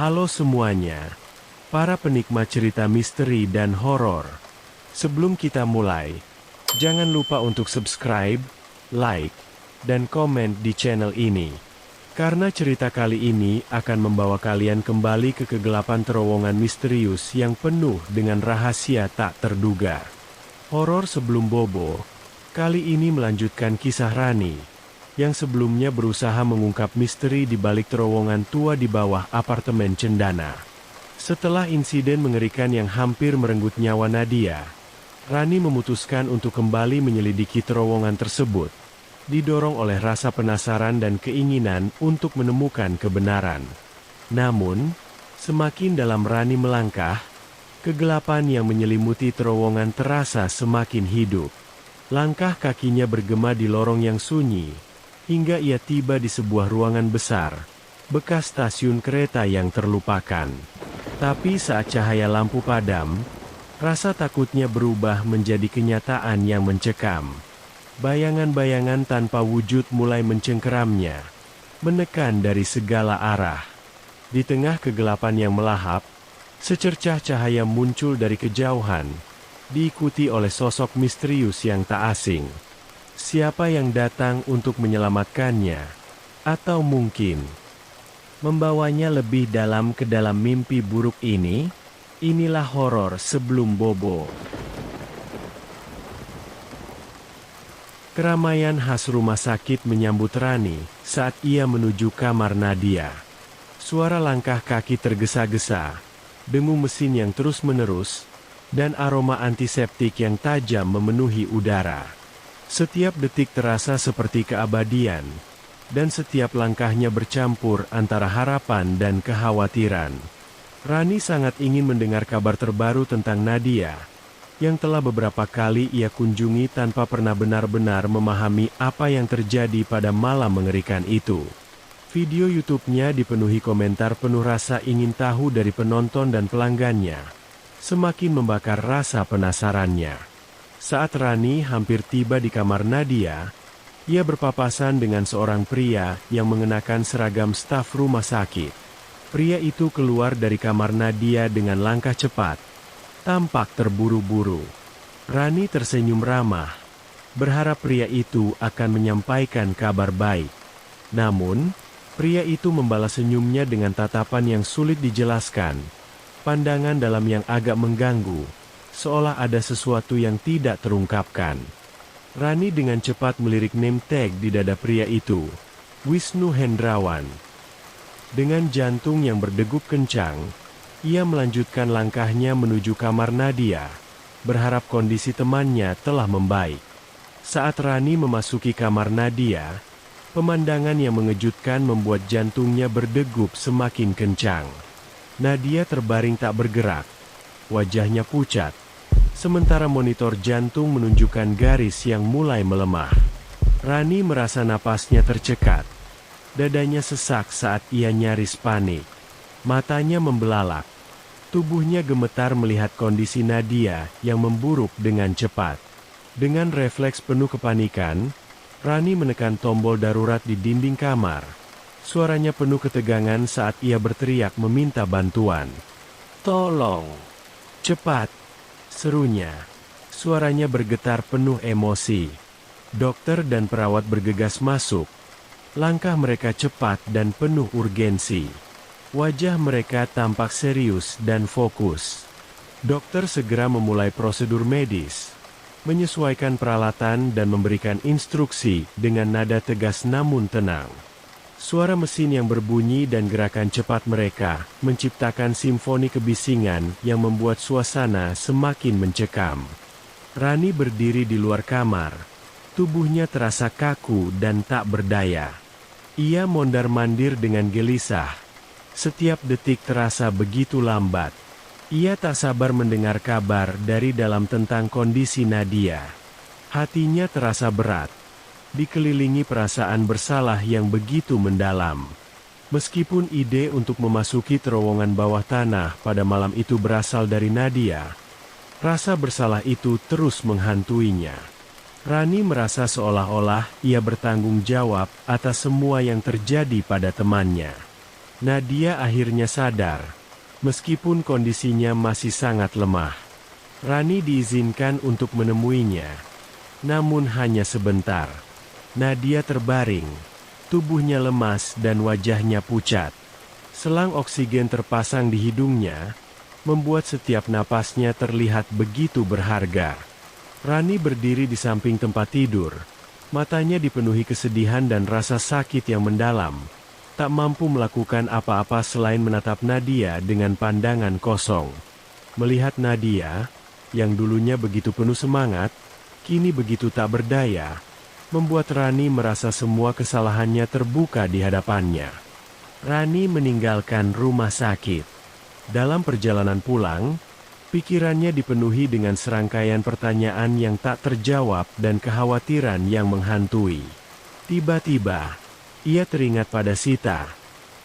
Halo semuanya, para penikmat cerita misteri dan horor. Sebelum kita mulai, jangan lupa untuk subscribe, like, dan komen di channel ini. Karena cerita kali ini akan membawa kalian kembali ke kegelapan terowongan misterius yang penuh dengan rahasia tak terduga. Horor sebelum bobo, kali ini melanjutkan kisah Rani yang sebelumnya berusaha mengungkap misteri di balik terowongan tua di bawah apartemen Cendana. Setelah insiden mengerikan yang hampir merenggut nyawa Nadia, Rani memutuskan untuk kembali menyelidiki terowongan tersebut, didorong oleh rasa penasaran dan keinginan untuk menemukan kebenaran. Namun, semakin dalam Rani melangkah, kegelapan yang menyelimuti terowongan terasa semakin hidup. Langkah kakinya bergema di lorong yang sunyi, hingga ia tiba di sebuah ruangan besar, bekas stasiun kereta yang terlupakan. Tapi saat cahaya lampu padam, rasa takutnya berubah menjadi kenyataan yang mencekam. Bayangan-bayangan tanpa wujud mulai mencengkeramnya, menekan dari segala arah. Di tengah kegelapan yang melahap, secercah cahaya muncul dari kejauhan, diikuti oleh sosok misterius yang tak asing. Siapa yang datang untuk menyelamatkannya? Atau mungkin membawanya lebih dalam ke dalam mimpi buruk ini? Inilah horor sebelum bobo. Keramaian khas rumah sakit menyambut Rani saat ia menuju kamar Nadia. Suara langkah kaki tergesa-gesa, dengung mesin yang terus-menerus, dan aroma antiseptik yang tajam memenuhi udara. Setiap detik terasa seperti keabadian, dan setiap langkahnya bercampur antara harapan dan kekhawatiran. Rani sangat ingin mendengar kabar terbaru tentang Nadia, yang telah beberapa kali ia kunjungi tanpa pernah benar-benar memahami apa yang terjadi pada malam mengerikan itu. Video YouTube-nya dipenuhi komentar penuh rasa ingin tahu dari penonton dan pelanggannya, semakin membakar rasa penasarannya. Saat Rani hampir tiba di kamar Nadia, ia berpapasan dengan seorang pria yang mengenakan seragam staf rumah sakit. Pria itu keluar dari kamar Nadia dengan langkah cepat, tampak terburu-buru. Rani tersenyum ramah, berharap pria itu akan menyampaikan kabar baik. Namun, pria itu membalas senyumnya dengan tatapan yang sulit dijelaskan, pandangan dalam yang agak mengganggu, seolah ada sesuatu yang tidak terungkapkan. Rani dengan cepat melirik name tag di dada pria itu, Wisnu Hendrawan. Dengan jantung yang berdegup kencang, ia melanjutkan langkahnya menuju kamar Nadia, berharap kondisi temannya telah membaik. Saat Rani memasuki kamar Nadia, pemandangan yang mengejutkan membuat jantungnya berdegup semakin kencang. Nadia terbaring tak bergerak, wajahnya pucat, sementara monitor jantung menunjukkan garis yang mulai melemah. Rani merasa napasnya tercekat. Dadanya sesak saat ia nyaris panik. Matanya membelalak. Tubuhnya gemetar melihat kondisi Nadia yang memburuk dengan cepat. Dengan refleks penuh kepanikan, Rani menekan tombol darurat di dinding kamar. Suaranya penuh ketegangan saat ia berteriak meminta bantuan. "Tolong! Cepat!" serunya. Suaranya bergetar penuh emosi. Dokter dan perawat bergegas masuk. Langkah mereka cepat dan penuh urgensi. Wajah mereka tampak serius dan fokus. Dokter segera memulai prosedur medis, menyesuaikan peralatan dan memberikan instruksi dengan nada tegas namun tenang. Suara mesin yang berbunyi dan gerakan cepat mereka menciptakan simfoni kebisingan yang membuat suasana semakin mencekam. Rani berdiri di luar kamar. Tubuhnya terasa kaku dan tak berdaya. Ia mondar-mandir dengan gelisah. Setiap detik terasa begitu lambat. Ia tak sabar mendengar kabar dari dalam tentang kondisi Nadia. Hatinya terasa berat, dikelilingi perasaan bersalah yang begitu mendalam. Meskipun ide untuk memasuki terowongan bawah tanah pada malam itu berasal dari Nadia, rasa bersalah itu terus menghantuinya. Rani merasa seolah-olah ia bertanggung jawab atas semua yang terjadi pada temannya. Nadia akhirnya sadar, meskipun kondisinya masih sangat lemah. Rani diizinkan untuk menemuinya, namun hanya sebentar. Nadia terbaring, tubuhnya lemas dan wajahnya pucat. Selang oksigen terpasang di hidungnya, membuat setiap napasnya terlihat begitu berharga. Rani berdiri di samping tempat tidur, matanya dipenuhi kesedihan dan rasa sakit yang mendalam. Tak mampu melakukan apa-apa selain menatap Nadia dengan pandangan kosong. Melihat Nadia, yang dulunya begitu penuh semangat, kini begitu tak berdaya, membuat Rani merasa semua kesalahannya terbuka di hadapannya. Rani meninggalkan rumah sakit. Dalam perjalanan pulang, pikirannya dipenuhi dengan serangkaian pertanyaan yang tak terjawab dan kekhawatiran yang menghantui. Tiba-tiba, ia teringat pada Sita.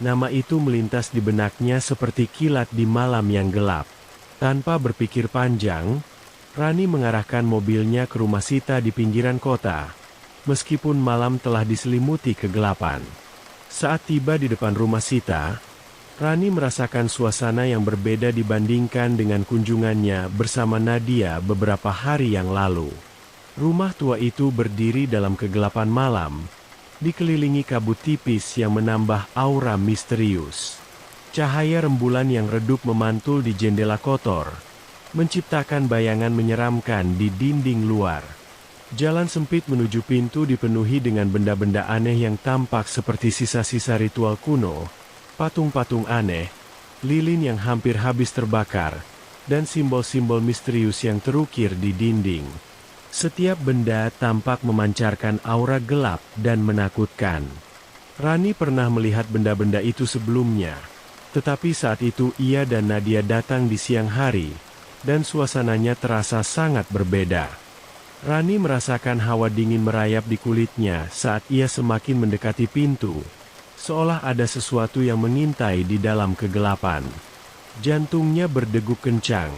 Nama itu melintas di benaknya seperti kilat di malam yang gelap. Tanpa berpikir panjang, Rani mengarahkan mobilnya ke rumah Sita di pinggiran kota, meskipun malam telah diselimuti kegelapan. Saat tiba di depan rumah Sita, Rani merasakan suasana yang berbeda dibandingkan dengan kunjungannya bersama Nadia beberapa hari yang lalu. Rumah tua itu berdiri dalam kegelapan malam, dikelilingi kabut tipis yang menambah aura misterius. Cahaya rembulan yang redup memantul di jendela kotor, menciptakan bayangan menyeramkan di dinding luar. Jalan sempit menuju pintu dipenuhi dengan benda-benda aneh yang tampak seperti sisa-sisa ritual kuno, patung-patung aneh, lilin yang hampir habis terbakar, dan simbol-simbol misterius yang terukir di dinding. Setiap benda tampak memancarkan aura gelap dan menakutkan. Rani pernah melihat benda-benda itu sebelumnya, tetapi saat itu ia dan Nadia datang di siang hari, dan suasananya terasa sangat berbeda. Rani merasakan hawa dingin merayap di kulitnya saat ia semakin mendekati pintu, seolah ada sesuatu yang mengintai di dalam kegelapan. Jantungnya berdegup kencang,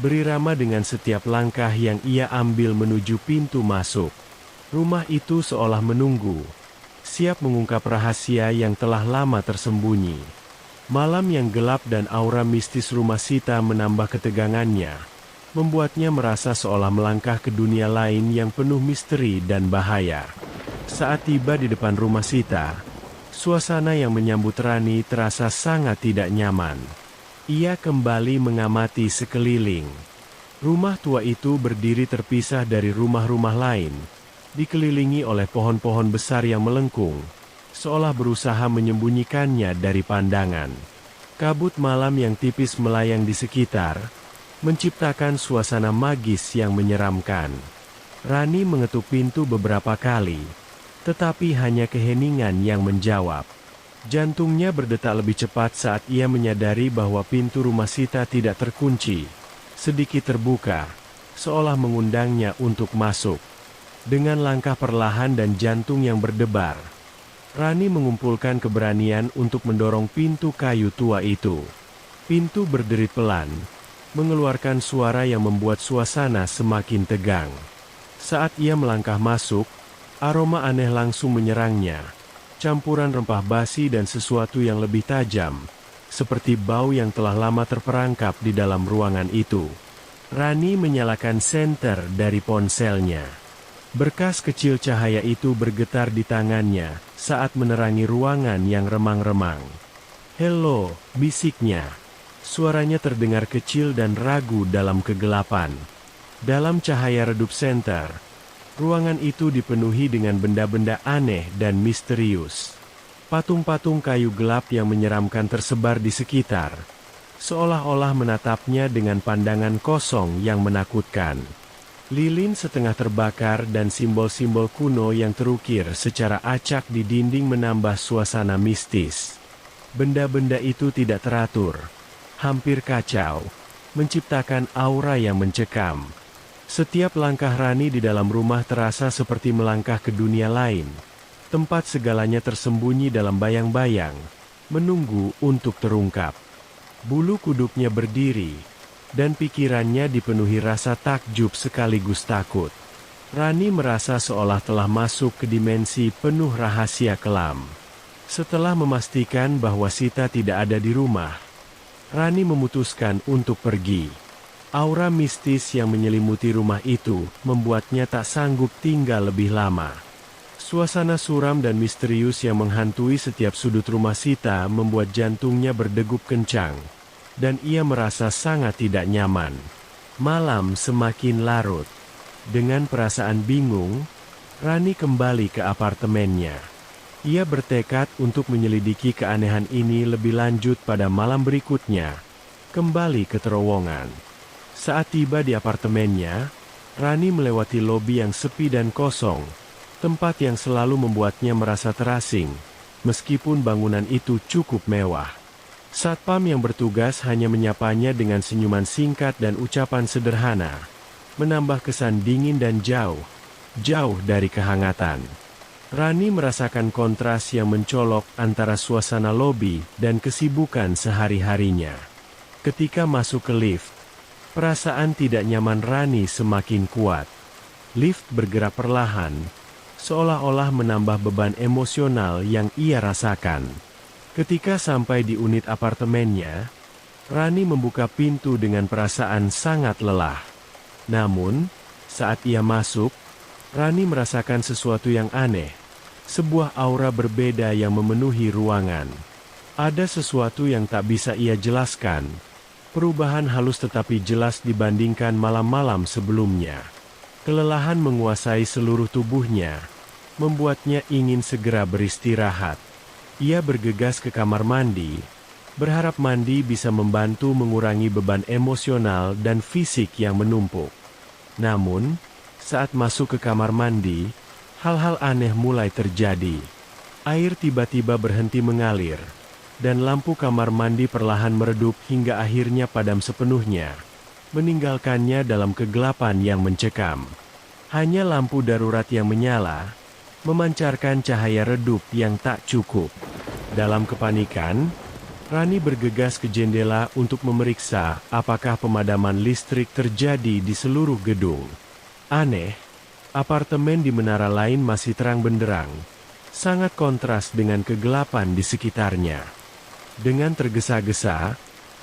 berirama dengan setiap langkah yang ia ambil menuju pintu masuk. Rumah itu seolah menunggu, siap mengungkap rahasia yang telah lama tersembunyi. Malam yang gelap dan aura mistis rumah Sita menambah ketegangannya, membuatnya merasa seolah melangkah ke dunia lain yang penuh misteri dan bahaya. Saat tiba di depan rumah Sita, suasana yang menyambut Rani terasa sangat tidak nyaman. Ia kembali mengamati sekeliling. Rumah tua itu berdiri terpisah dari rumah-rumah lain, dikelilingi oleh pohon-pohon besar yang melengkung, seolah berusaha menyembunyikannya dari pandangan. Kabut malam yang tipis melayang di sekitar, menciptakan suasana magis yang menyeramkan. Rani mengetuk pintu beberapa kali, tetapi hanya keheningan yang menjawab. Jantungnya berdetak lebih cepat saat ia menyadari bahwa pintu rumah Sita tidak terkunci, sedikit terbuka, seolah mengundangnya untuk masuk. Dengan langkah perlahan dan jantung yang berdebar, Rani mengumpulkan keberanian untuk mendorong pintu kayu tua itu. Pintu berderit pelan, mengeluarkan suara yang membuat suasana semakin tegang. Saat ia melangkah masuk, aroma aneh langsung menyerangnya. Campuran rempah basi dan sesuatu yang lebih tajam, seperti bau yang telah lama terperangkap di dalam ruangan itu. Rani menyalakan senter dari ponselnya. Berkas kecil cahaya itu bergetar di tangannya saat menerangi ruangan yang remang-remang. "Hello," bisiknya. Suaranya terdengar kecil dan ragu dalam kegelapan. Dalam cahaya redup senter, ruangan itu dipenuhi dengan benda-benda aneh dan misterius. Patung-patung kayu gelap yang menyeramkan tersebar di sekitar, seolah-olah menatapnya dengan pandangan kosong yang menakutkan. Lilin setengah terbakar dan simbol-simbol kuno yang terukir secara acak di dinding menambah suasana mistis. Benda-benda itu tidak teratur, hampir kacau, menciptakan aura yang mencekam. Setiap langkah Rani di dalam rumah terasa seperti melangkah ke dunia lain, tempat segalanya tersembunyi dalam bayang-bayang, menunggu untuk terungkap. Bulu kuduknya berdiri, dan pikirannya dipenuhi rasa takjub sekaligus takut. Rani merasa seolah telah masuk ke dimensi penuh rahasia kelam. Setelah memastikan bahwa Sita tidak ada di rumah, Rani memutuskan untuk pergi. Aura mistis yang menyelimuti rumah itu membuatnya tak sanggup tinggal lebih lama. Suasana suram dan misterius yang menghantui setiap sudut rumah Sita membuat jantungnya berdegup kencang, dan ia merasa sangat tidak nyaman. Malam semakin larut. Dengan perasaan bingung, Rani kembali ke apartemennya. Ia bertekad untuk menyelidiki keanehan ini lebih lanjut pada malam berikutnya. Kembali ke terowongan. Saat tiba di apartemennya, Rani melewati lobi yang sepi dan kosong, tempat yang selalu membuatnya merasa terasing, meskipun bangunan itu cukup mewah. Satpam yang bertugas hanya menyapanya dengan senyuman singkat dan ucapan sederhana, menambah kesan dingin dan jauh dari kehangatan. Rani merasakan kontras yang mencolok antara suasana lobi dan kesibukan sehari-harinya. Ketika masuk ke lift, perasaan tidak nyaman Rani semakin kuat. Lift bergerak perlahan, seolah-olah menambah beban emosional yang ia rasakan. Ketika sampai di unit apartemennya, Rani membuka pintu dengan perasaan sangat lelah. Namun, saat ia masuk, Rani merasakan sesuatu yang aneh. Sebuah aura berbeda yang memenuhi ruangan. Ada sesuatu yang tak bisa ia jelaskan. Perubahan halus tetapi jelas dibandingkan malam-malam sebelumnya. Kelelahan menguasai seluruh tubuhnya, membuatnya ingin segera beristirahat. Ia bergegas ke kamar mandi, berharap mandi bisa membantu mengurangi beban emosional dan fisik yang menumpuk. Namun, saat masuk ke kamar mandi, hal-hal aneh mulai terjadi. Air tiba-tiba berhenti mengalir, dan lampu kamar mandi perlahan meredup hingga akhirnya padam sepenuhnya, meninggalkannya dalam kegelapan yang mencekam. Hanya lampu darurat yang menyala, memancarkan cahaya redup yang tak cukup. Dalam kepanikan, Rani bergegas ke jendela untuk memeriksa apakah pemadaman listrik terjadi di seluruh gedung. Aneh, apartemen di menara lain masih terang benderang, sangat kontras dengan kegelapan di sekitarnya. Dengan tergesa-gesa,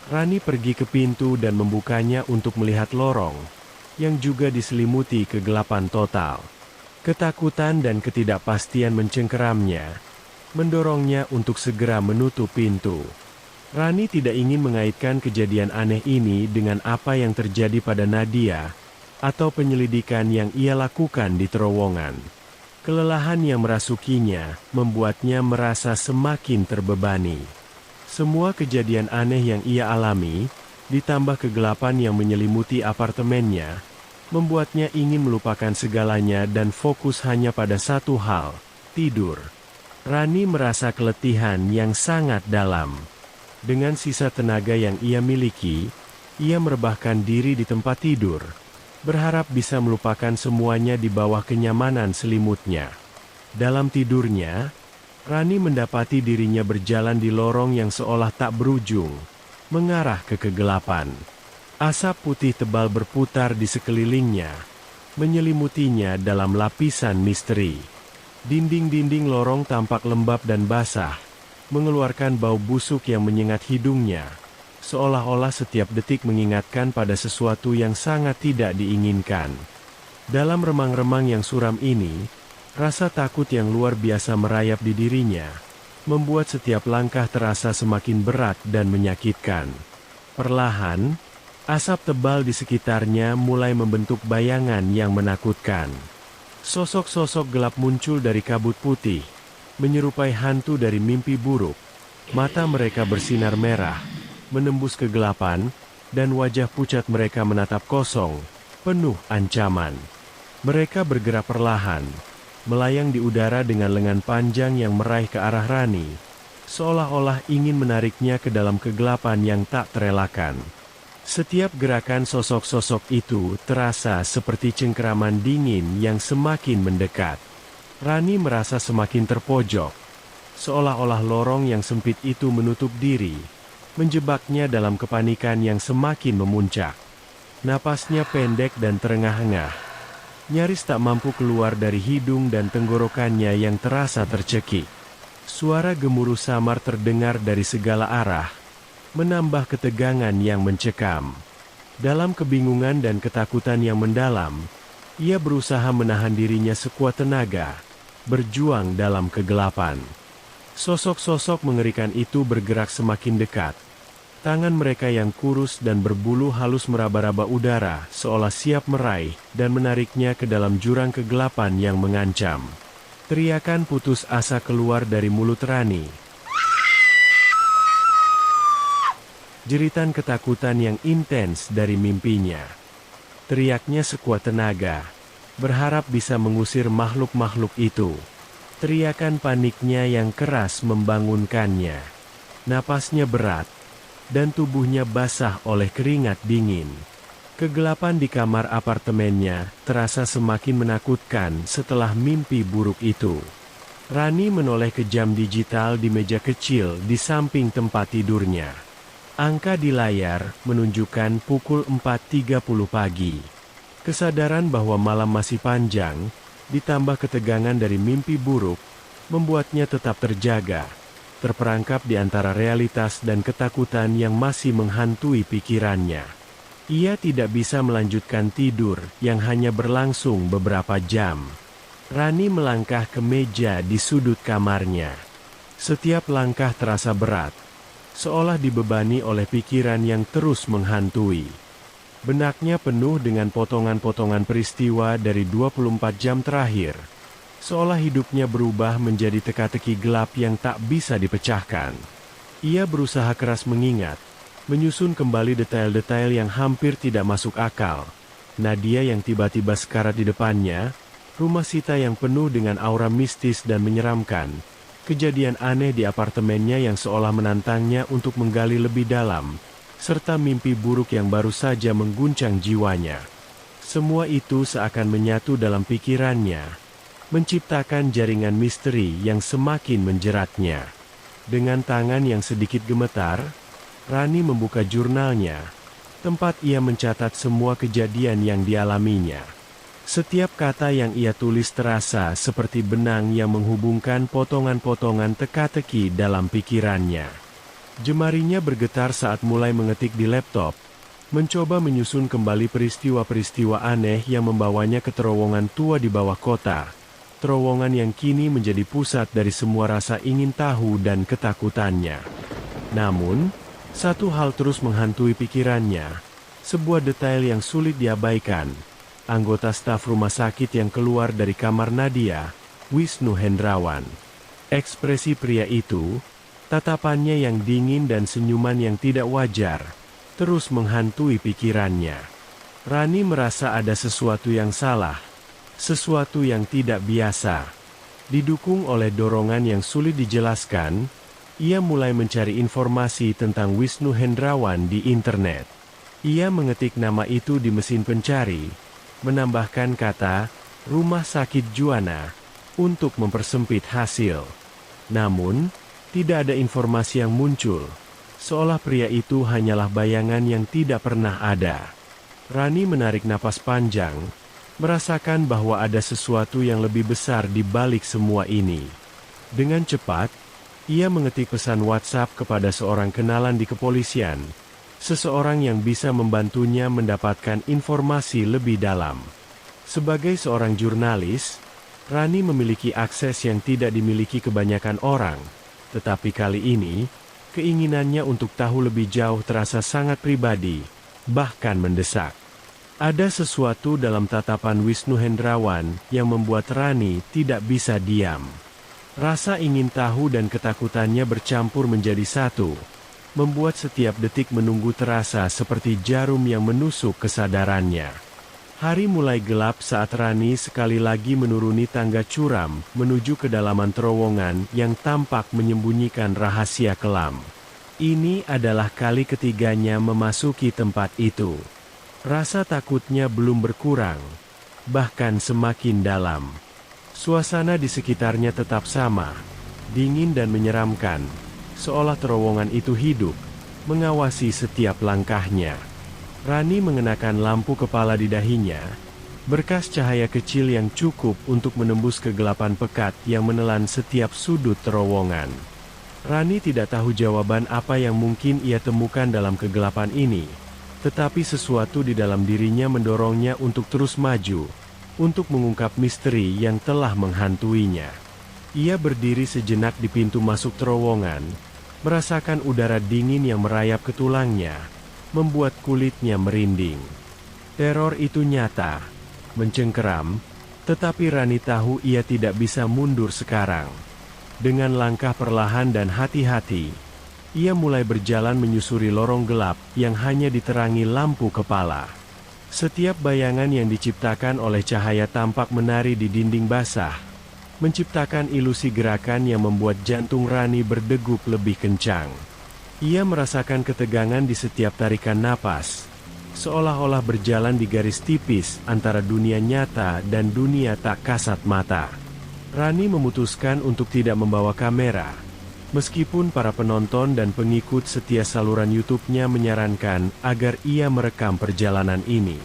Rani pergi ke pintu dan membukanya untuk melihat lorong, yang juga diselimuti kegelapan total. Ketakutan dan ketidakpastian mencengkeramnya, mendorongnya untuk segera menutup pintu. Rani tidak ingin mengaitkan kejadian aneh ini dengan apa yang terjadi pada Nadia, atau penyelidikan yang ia lakukan di terowongan. Kelelahan yang merasukinya membuatnya merasa semakin terbebani. Semua kejadian aneh yang ia alami, ditambah kegelapan yang menyelimuti apartemennya, membuatnya ingin melupakan segalanya dan fokus hanya pada satu hal, tidur. Rani merasa keletihan yang sangat dalam. Dengan sisa tenaga yang ia miliki, ia merebahkan diri di tempat tidur, berharap bisa melupakan semuanya di bawah kenyamanan selimutnya. Dalam tidurnya, Rani mendapati dirinya berjalan di lorong yang seolah tak berujung, mengarah ke kegelapan. Asap putih tebal berputar di sekelilingnya, menyelimutinya dalam lapisan misteri. Dinding-dinding lorong tampak lembab dan basah, mengeluarkan bau busuk yang menyengat hidungnya, seolah-olah setiap detik mengingatkan pada sesuatu yang sangat tidak diinginkan. Dalam remang-remang yang suram ini, rasa takut yang luar biasa merayap di dirinya, membuat setiap langkah terasa semakin berat dan menyakitkan. Perlahan, asap tebal di sekitarnya mulai membentuk bayangan yang menakutkan. Sosok-sosok gelap muncul dari kabut putih, menyerupai hantu dari mimpi buruk. Mata mereka bersinar merah, menembus kegelapan, dan wajah pucat mereka menatap kosong, penuh ancaman. Mereka bergerak perlahan, melayang di udara dengan lengan panjang yang meraih ke arah Rani, seolah-olah ingin menariknya ke dalam kegelapan yang tak terelakkan. Setiap gerakan sosok-sosok itu terasa seperti cengkeraman dingin yang semakin mendekat. Rani merasa semakin terpojok, seolah-olah lorong yang sempit itu menutup diri, menjebaknya dalam kepanikan yang semakin memuncak. Napasnya pendek dan terengah-engah, nyaris tak mampu keluar dari hidung dan tenggorokannya yang terasa tercekik. Suara gemuruh samar terdengar dari segala arah, menambah ketegangan yang mencekam. Dalam kebingungan dan ketakutan yang mendalam, ia berusaha menahan dirinya sekuat tenaga, berjuang dalam kegelapan. Sosok-sosok mengerikan itu bergerak semakin dekat. Tangan mereka yang kurus dan berbulu halus meraba-raba udara, seolah siap meraih dan menariknya ke dalam jurang kegelapan yang mengancam. Teriakan putus asa keluar dari mulut Rani. Jeritan ketakutan yang intens dari mimpinya. Teriaknya sekuat tenaga, berharap bisa mengusir makhluk-makhluk itu. Teriakan paniknya yang keras membangunkannya. Napasnya berat, dan tubuhnya basah oleh keringat dingin. Kegelapan di kamar apartemennya terasa semakin menakutkan setelah mimpi buruk itu. Rani menoleh ke jam digital di meja kecil di samping tempat tidurnya. Angka di layar menunjukkan pukul 4.30 pagi. Kesadaran bahwa malam masih panjang, ditambah ketegangan dari mimpi buruk, membuatnya tetap terjaga, terperangkap di antara realitas dan ketakutan yang masih menghantui pikirannya. Ia tidak bisa melanjutkan tidur yang hanya berlangsung beberapa jam. Rani melangkah ke meja di sudut kamarnya. Setiap langkah terasa berat, seolah dibebani oleh pikiran yang terus menghantui. Benaknya penuh dengan potongan-potongan peristiwa dari 24 jam terakhir. Seolah hidupnya berubah menjadi teka-teki gelap yang tak bisa dipecahkan. Ia berusaha keras mengingat, menyusun kembali detail-detail yang hampir tidak masuk akal. Nadia yang tiba-tiba sekarat di depannya, rumah Sita yang penuh dengan aura mistis dan menyeramkan, kejadian aneh di apartemennya yang seolah menantangnya untuk menggali lebih dalam, serta mimpi buruk yang baru saja mengguncang jiwanya. Semua itu seakan menyatu dalam pikirannya, menciptakan jaringan misteri yang semakin menjeratnya. Dengan tangan yang sedikit gemetar, Rani membuka jurnalnya, tempat ia mencatat semua kejadian yang dialaminya. Setiap kata yang ia tulis terasa seperti benang yang menghubungkan potongan-potongan teka-teki dalam pikirannya. Jemarinya bergetar saat mulai mengetik di laptop, mencoba menyusun kembali peristiwa-peristiwa aneh yang membawanya ke terowongan tua di bawah kota. Terowongan yang kini menjadi pusat dari semua rasa ingin tahu dan ketakutannya. Namun, satu hal terus menghantui pikirannya, sebuah detail yang sulit diabaikan. Anggota staf rumah sakit yang keluar dari kamar Nadia, Wisnu Hendrawan. Ekspresi pria itu, tatapannya yang dingin dan senyuman yang tidak wajar, terus menghantui pikirannya. Rani merasa ada sesuatu yang salah, sesuatu yang tidak biasa. Didukung oleh dorongan yang sulit dijelaskan, ia mulai mencari informasi tentang Wisnu Hendrawan di internet. Ia mengetik nama itu di mesin pencari, menambahkan kata, Rumah Sakit Juana, untuk mempersempit hasil. Namun, tidak ada informasi yang muncul, seolah pria itu hanyalah bayangan yang tidak pernah ada. Rani menarik napas panjang, merasakan bahwa ada sesuatu yang lebih besar di balik semua ini. Dengan cepat, ia mengetik pesan WhatsApp kepada seorang kenalan di kepolisian, seseorang yang bisa membantunya mendapatkan informasi lebih dalam. Sebagai seorang jurnalis, Rani memiliki akses yang tidak dimiliki kebanyakan orang. Tetapi kali ini, keinginannya untuk tahu lebih jauh terasa sangat pribadi, bahkan mendesak. Ada sesuatu dalam tatapan Wisnu Hendrawan yang membuat Rani tidak bisa diam. Rasa ingin tahu dan ketakutannya bercampur menjadi satu, membuat setiap detik menunggu terasa seperti jarum yang menusuk kesadarannya. Hari mulai gelap saat Rani sekali lagi menuruni tangga curam menuju kedalaman terowongan yang tampak menyembunyikan rahasia kelam. Ini adalah kali ketiganya memasuki tempat itu. Rasa takutnya belum berkurang, bahkan semakin dalam. Suasana di sekitarnya tetap sama, dingin dan menyeramkan, seolah terowongan itu hidup, mengawasi setiap langkahnya. Rani mengenakan lampu kepala di dahinya, Berkas cahaya kecil yang cukup untuk menembus kegelapan pekat yang menelan setiap sudut terowongan. Rani tidak tahu jawaban apa yang mungkin ia temukan dalam kegelapan ini, tetapi sesuatu di dalam dirinya mendorongnya untuk terus maju, untuk mengungkap misteri yang telah menghantuinya. Ia berdiri sejenak di pintu masuk terowongan, merasakan udara dingin yang merayap ke tulangnya, membuat kulitnya merinding. Teror itu nyata, mencengkeram, tetapi Rani tahu ia tidak bisa mundur sekarang. Dengan langkah perlahan dan hati-hati, ia mulai berjalan menyusuri lorong gelap yang hanya diterangi lampu kepala. Setiap bayangan yang diciptakan oleh cahaya tampak menari di dinding basah, menciptakan ilusi gerakan yang membuat jantung Rani berdegup lebih kencang. Ia merasakan ketegangan di setiap tarikan napas, seolah-olah berjalan di garis tipis antara dunia nyata dan dunia tak kasat mata. Rani memutuskan untuk tidak membawa kamera, meskipun para penonton dan pengikut setia saluran YouTube-nya menyarankan agar ia merekam perjalanan ini.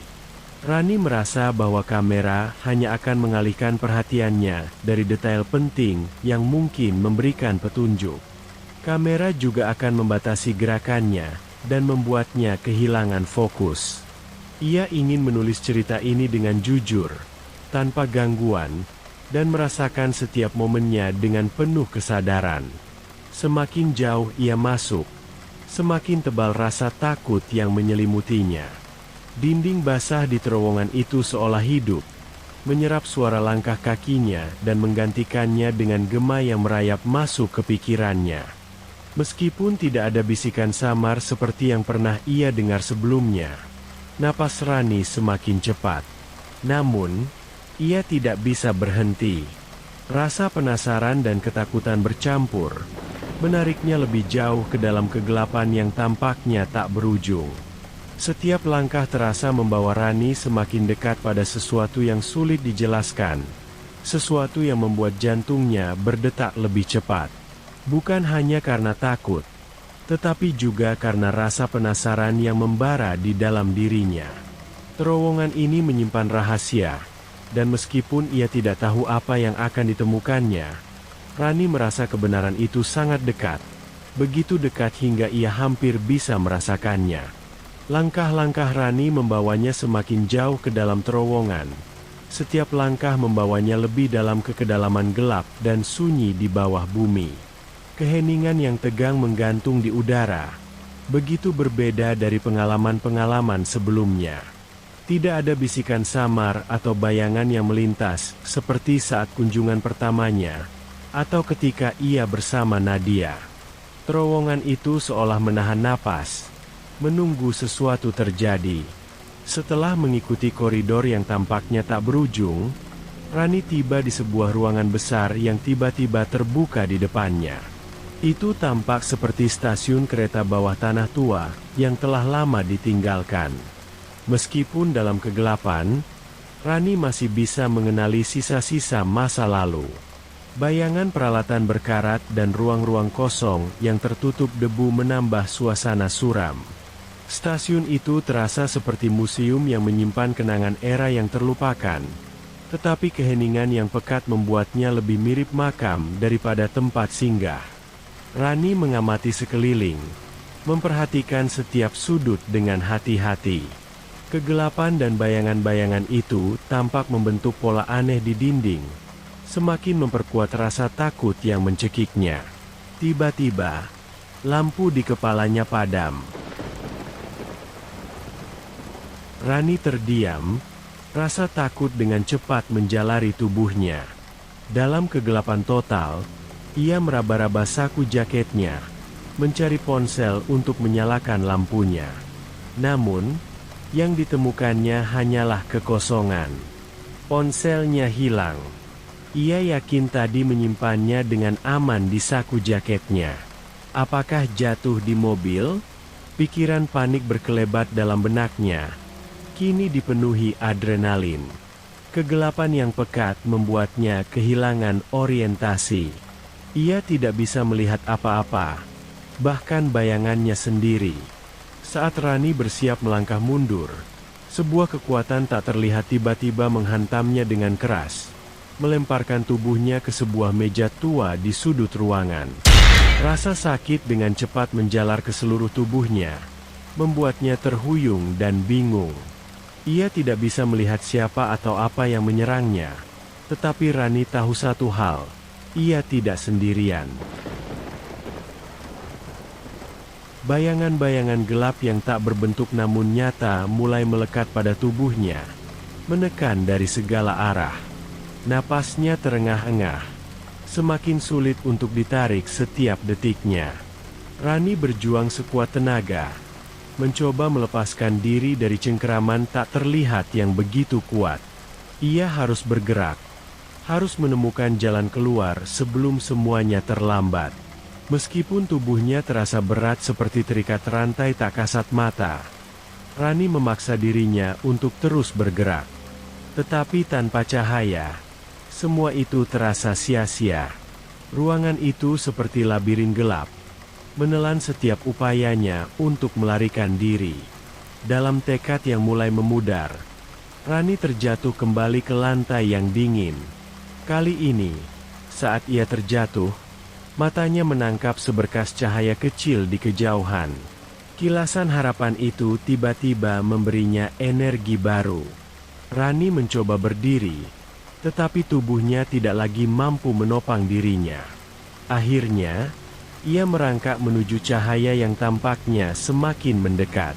Rani merasa bahwa kamera hanya akan mengalihkan perhatiannya dari detail penting yang mungkin memberikan petunjuk. Kamera juga akan membatasi gerakannya dan membuatnya kehilangan fokus. Ia ingin menulis cerita ini dengan jujur, tanpa gangguan, dan merasakan setiap momennya dengan penuh kesadaran. Semakin jauh ia masuk, semakin tebal rasa takut yang menyelimutinya. Dinding basah di terowongan itu seolah hidup, menyerap suara langkah kakinya dan menggantikannya dengan gema yang merayap masuk ke pikirannya. Meskipun tidak ada bisikan samar seperti yang pernah ia dengar sebelumnya, napas Rani semakin cepat. Namun, ia tidak bisa berhenti. Rasa penasaran dan ketakutan bercampur, menariknya lebih jauh ke dalam kegelapan yang tampaknya tak berujung. Setiap langkah terasa membawa Rani semakin dekat pada sesuatu yang sulit dijelaskan, sesuatu yang membuat jantungnya berdetak lebih cepat. Bukan hanya karena takut, tetapi juga karena rasa penasaran yang membara di dalam dirinya. Terowongan ini menyimpan rahasia, dan meskipun ia tidak tahu apa yang akan ditemukannya, Rani merasa kebenaran itu sangat dekat, begitu dekat hingga ia hampir bisa merasakannya. Langkah-langkah Rani membawanya semakin jauh ke dalam terowongan. Setiap langkah membawanya lebih dalam ke kedalaman gelap dan sunyi di bawah bumi. Keheningan yang tegang menggantung di udara, begitu berbeda dari pengalaman-pengalaman sebelumnya. Tidak ada bisikan samar atau bayangan yang melintas, seperti saat kunjungan pertamanya, atau ketika ia bersama Nadia. Terowongan itu seolah menahan napas, menunggu sesuatu terjadi. Setelah mengikuti koridor yang tampaknya tak berujung, Rani tiba di sebuah ruangan besar yang tiba-tiba terbuka di depannya. Itu tampak seperti stasiun kereta bawah tanah tua yang telah lama ditinggalkan. Meskipun dalam kegelapan, Rani masih bisa mengenali sisa-sisa masa lalu. Bayangan peralatan berkarat dan ruang-ruang kosong yang tertutup debu menambah suasana suram. Stasiun itu terasa seperti museum yang menyimpan kenangan era yang terlupakan, tetapi keheningan yang pekat membuatnya lebih mirip makam daripada tempat singgah. Rani mengamati sekeliling, memperhatikan setiap sudut dengan hati-hati. Kegelapan dan bayangan-bayangan itu tampak membentuk pola aneh di dinding, semakin memperkuat rasa takut yang mencekiknya. Tiba-tiba, lampu di kepalanya padam. Rani terdiam, rasa takut dengan cepat menjalari tubuhnya. Dalam kegelapan total, ia meraba-raba saku jaketnya, mencari ponsel untuk menyalakan lampunya. Namun, yang ditemukannya hanyalah kekosongan. Ponselnya hilang. Ia yakin tadi menyimpannya dengan aman di saku jaketnya. Apakah jatuh di mobil? Pikiran panik berkelebat dalam benaknya. Kini dipenuhi adrenalin. Kegelapan yang pekat membuatnya kehilangan orientasi. Ia tidak bisa melihat apa-apa, bahkan bayangannya sendiri. Saat Rani bersiap melangkah mundur, Sebuah kekuatan tak terlihat tiba-tiba menghantamnya dengan keras, melemparkan tubuhnya ke sebuah meja tua di sudut ruangan. Rasa sakit dengan cepat menjalar ke seluruh tubuhnya, membuatnya terhuyung dan bingung. Ia tidak bisa melihat siapa atau apa yang menyerangnya. Tetapi Rani tahu satu hal, ia tidak sendirian. Bayangan-bayangan gelap yang tak berbentuk namun nyata mulai melekat pada tubuhnya, menekan dari segala arah. Napasnya terengah-engah, semakin sulit untuk ditarik setiap detiknya. Rani berjuang sekuat tenaga, mencoba melepaskan diri dari cengkeraman tak terlihat yang begitu kuat. Ia harus bergerak, harus menemukan jalan keluar sebelum semuanya terlambat. Meskipun tubuhnya terasa berat seperti terikat rantai tak kasat mata, Rani memaksa dirinya untuk terus bergerak. Tetapi tanpa cahaya, semua itu terasa sia-sia. Ruangan itu seperti labirin gelap, menelan setiap upayanya untuk melarikan diri. Dalam tekad yang mulai memudar, Rani terjatuh kembali ke lantai yang dingin. Kali ini, saat ia terjatuh, matanya menangkap seberkas cahaya kecil di kejauhan. Kilasan harapan itu tiba-tiba memberinya energi baru. Rani mencoba berdiri, tetapi tubuhnya tidak lagi mampu menopang dirinya. Akhirnya, ia merangkak menuju cahaya yang tampaknya semakin mendekat.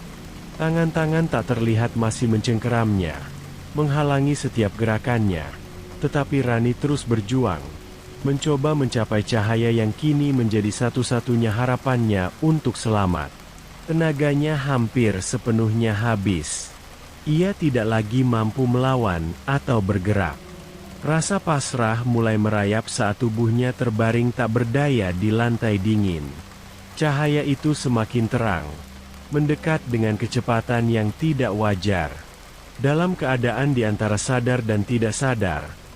Tangan-tangan tak terlihat masih mencengkeramnya, menghalangi setiap gerakannya. Tetapi Rani terus berjuang, mencoba mencapai cahaya yang kini menjadi satu-satunya harapannya untuk selamat. Tenaganya hampir sepenuhnya habis. Ia tidak lagi mampu melawan atau bergerak. Rasa pasrah mulai merayap saat tubuhnya terbaring tak berdaya di lantai dingin. Cahaya itu semakin terang, mendekat dengan kecepatan yang tidak wajar. Dalam keadaan di antara sadar dan tidak sadar,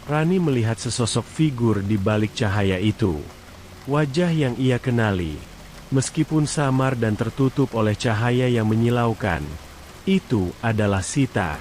Rani melihat sesosok figur di balik cahaya itu. Wajah yang ia kenali, meskipun samar dan tertutup oleh cahaya yang menyilaukan, itu adalah Sita.